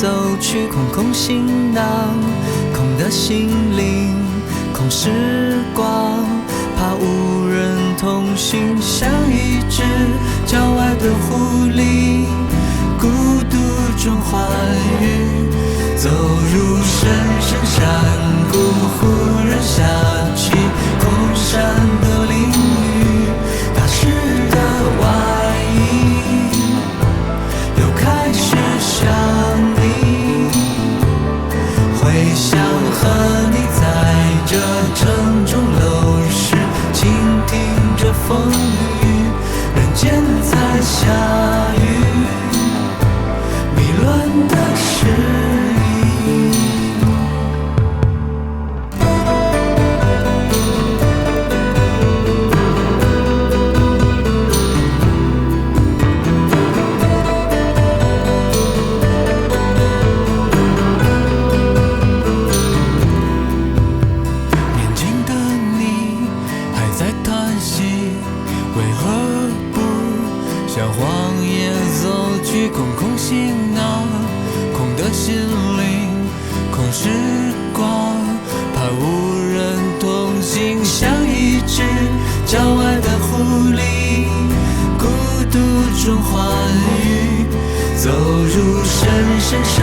走去，空空行囊，空的心灵，空时光，怕无人同行，像一只郊外的狐狸，孤独中欢愉，走入深深山谷，忽然想起空山的淋雨，打湿的外衣，又开始想你，回想和你在这城中楼市，倾听着风雨，人间在下雨，迷乱的诗意。年轻的你还在叹息，为何不向荒野走去，空空行囊，空的心灵，空时光，怕无人同行，像一只郊外的狐狸，孤独中欢愉，走入深深山